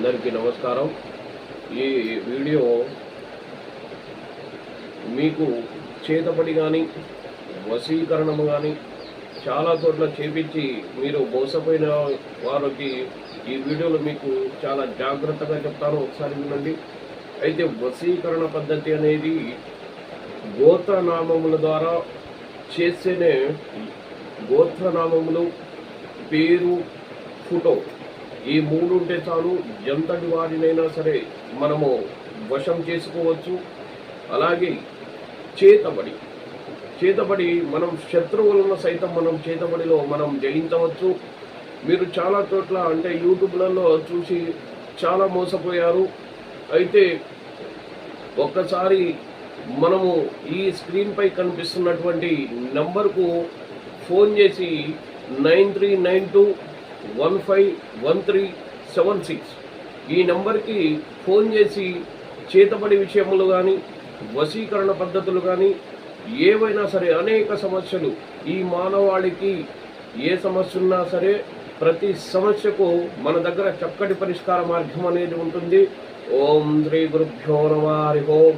అందరికీ నమస్కారం। ఈ వీడియో మీకు చేతపడి కానీ వశీకరణము కానీ చాలా చోట్ల చేపించి మీరు మోసపోయిన వారికి ఈ వీడియోలో మీకు చాలా జాగ్రత్తగా చెప్తాను, ఒకసారి వినండి। అయితే వశీకరణ పద్ధతి అనేది గోత్రనామముల ద్వారా చేసేనే, గోత్రనామములు, పేరు, ఫోటో ఈ మూడు ఉంటే చాలు ఎంతటి వారినైనా సరే మనము వశం చేసుకోవచ్చు। అలాగే చేతబడి మనం శత్రువులను సైతం మనం చేతబడిలో మనం జయించవచ్చు। మీరు చాలా చోట్ల అంటే యూట్యూబ్లలో చూసి చాలా మోసపోయారు। అయితే ఒక్కసారి మనము ఈ స్క్రీన్ పై కనిపిస్తున్నటువంటి నంబర్కు ఫోన్ చేసి 9392151376 ఈ నంబర్కి ఫోన్ చేసి చేతబడి విషయములు కానీ వశీకరణ పద్ధతులు కానీ ఏవైనా సరే అనేక సమస్యలు, ఈ మానవాళికి ఏ సమస్య ఉన్నా సరే ప్రతి సమస్యకు మన దగ్గర చక్కటి పరిష్కార మార్గం అనేది ఉంటుంది। ఓం శ్రీ గురుభ్యో నమః। హరి ఓం।